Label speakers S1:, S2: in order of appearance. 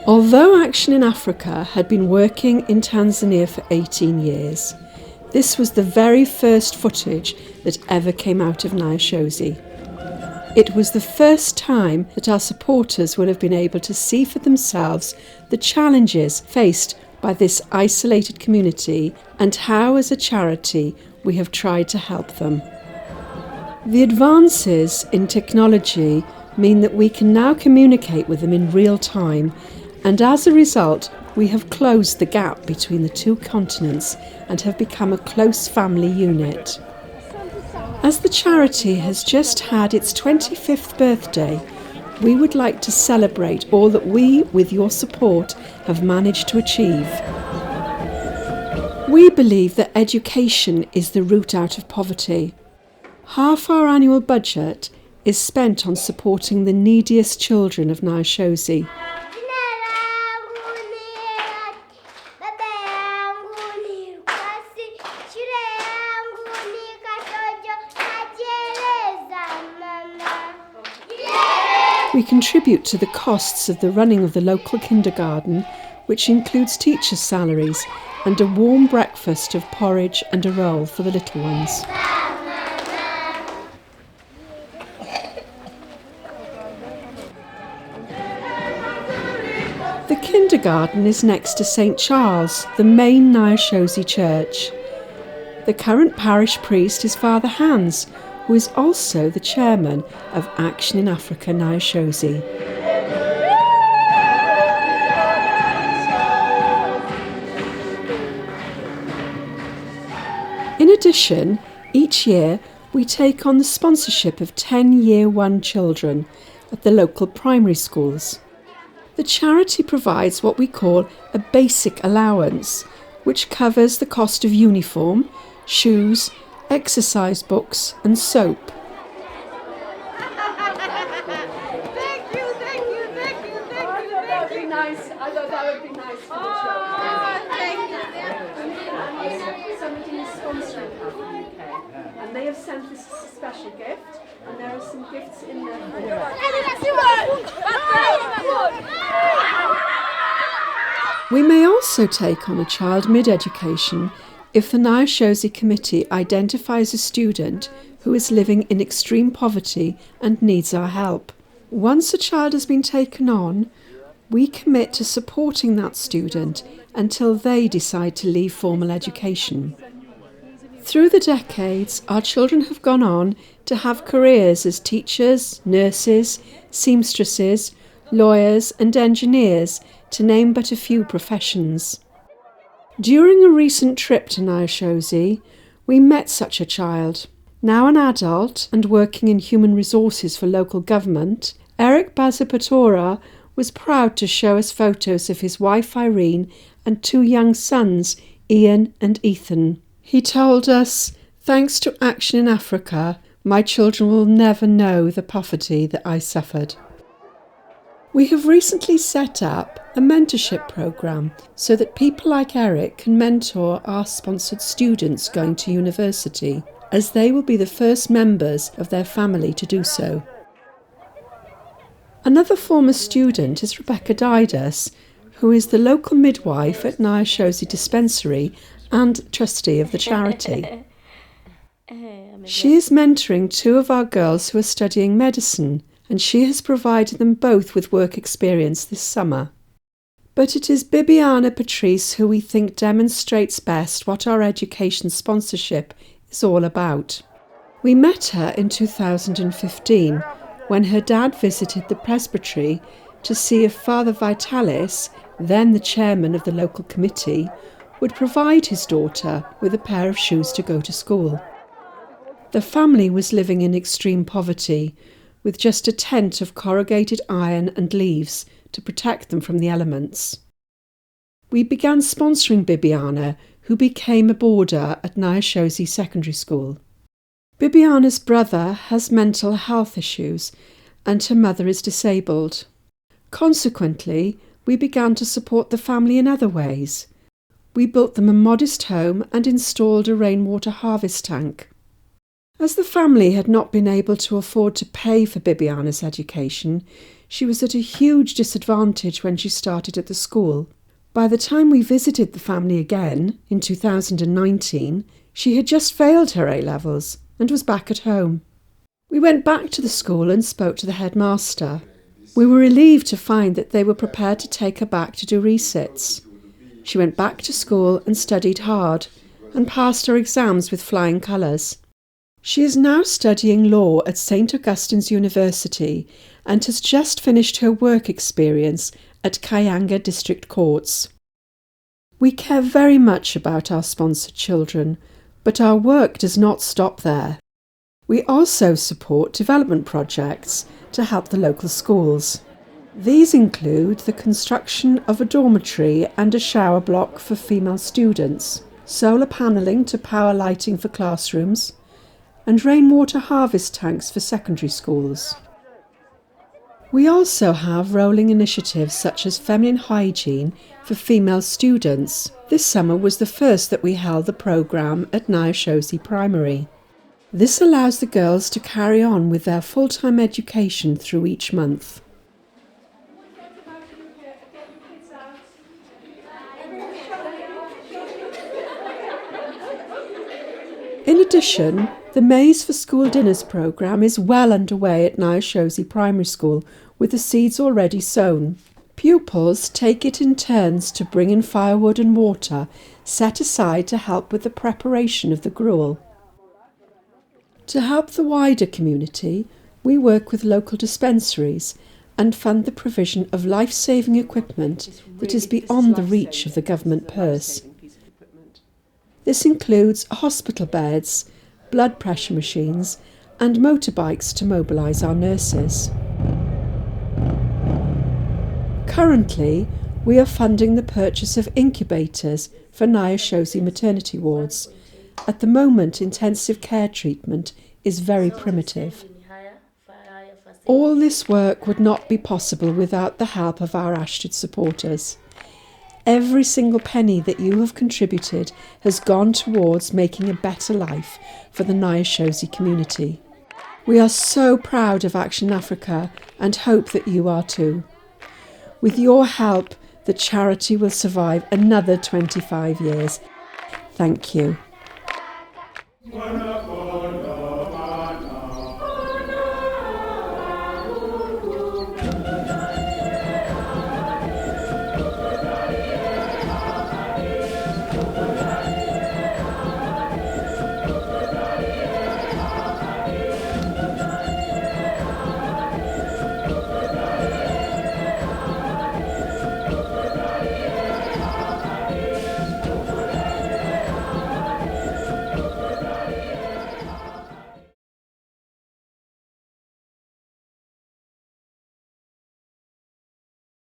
S1: Although Action in Africa had been working in Tanzania for 18 years, this was the very first footage that ever came out of Nyaishozi. It was the first time that our supporters will have been able to see for themselves the challenges faced by this isolated community and how, as a charity, we have tried to help them. The advances in technology mean that we can now communicate with them in real time, and as a result, we have closed the gap between the two continents and have become a close family unit. As the charity has just had its 25th birthday, we would like to celebrate all that we, with your support, have managed to achieve. We believe that education is the route out of poverty. Half our annual budget is spent on supporting the neediest children of Nyaishozi. We contribute to the costs of the running of the local kindergarten, which includes teachers' salaries and a warm breakfast of porridge and a roll for the little ones. The kindergarten is next to St. Charles, the main Nyaishozi church. The current parish priest is Father Hans, who is also the chairman of Action in Africa Nyaishozi. In addition, each year we take on the sponsorship of 10 Year 1 children at the local primary schools. The charity provides what we call a basic allowance, which covers the cost of uniform, shoes, exercise books and soap.
S2: Thank you. That would be nice. I thought that would be nice for the children. Thank you. Somebody is sponsoring that from the UK, and they have sent us a special gift, and there are some gifts in there.
S1: We may also take on a child mid-education if the Nyaishozi committee identifies a student who is living in extreme poverty and needs our help. Once a child has been taken on, we commit to supporting that student until they decide to leave formal education. Through the decades, our children have gone on to have careers as teachers, nurses, seamstresses, lawyers and engineers, to name but a few professions. During a recent trip to Nyaishozi, we met such a child. Now an adult and working in human resources for local government, Eric Bazapatora was proud to show us photos of his wife Irene and two young sons, Ian and Ethan. He told us, "Thanks to Action in Africa, my children will never know the poverty that I suffered." We have recently set up a mentorship programme so that people like Eric can mentor our sponsored students going to university, as they will be the first members of their family to do so. Another former student is Rebecca Didas, who is the local midwife at Nyaishozi Dispensary and trustee of the charity. She is mentoring two of our girls who are studying medicine, and she has provided them both with work experience this summer. But it is Bibiana Patrice who we think demonstrates best what our education sponsorship is all about. We met her in 2015 when her dad visited the presbytery to see if Father Vitalis, then the chairman of the local committee, would provide his daughter with a pair of shoes to go to school. The family was living in extreme poverty, with just a tent of corrugated iron and leaves to protect them from the elements. We began sponsoring Bibiana, who became a boarder at Nyaishozi Secondary School. Bibiana's brother has mental health issues and her mother is disabled. Consequently, we began to support the family in other ways. We built them a modest home and installed a rainwater harvest tank. As the family had not been able to afford to pay for Bibiana's education, she was at a huge disadvantage when she started at the school. By the time we visited the family again, in 2019, she had just failed her A-levels and was back at home. We went back to the school and spoke to the headmaster. We were relieved to find that they were prepared to take her back to do resits. She went back to school and studied hard and passed her exams with flying colours. She is now studying law at St Augustine's University and has just finished her work experience at Kayanga District Courts. We care very much about our sponsored children, but our work does not stop there. We also support development projects to help the local schools. These include the construction of a dormitory and a shower block for female students, solar panelling to power lighting for classrooms, and rainwater harvest tanks for secondary schools. We also have rolling initiatives such as feminine hygiene for female students. This summer was the first that we held the programme at Nyaishozi Primary. This allows the girls to carry on with their full-time education through each month. In addition, the Maize for School Dinners programme is well underway at Nyaishozi Primary School with the seeds already sown. Pupils take it in turns to bring in firewood and water set aside to help with the preparation of the gruel. To help the wider community, we work with local dispensaries and fund the provision of life-saving equipment that is beyond the reach of the government purse. This includes hospital beds, blood pressure machines and motorbikes to mobilise our nurses. Currently, we are funding the purchase of incubators for Nyaishozi maternity wards. At the moment, intensive care treatment is very primitive. All this work would not be possible without the help of our Ashted supporters. Every single penny that you have contributed has gone towards making a better life for the Nyaishozi community. We are so proud of Action Africa and hope that you are too. With your help, the charity will survive another 25 years. Thank you.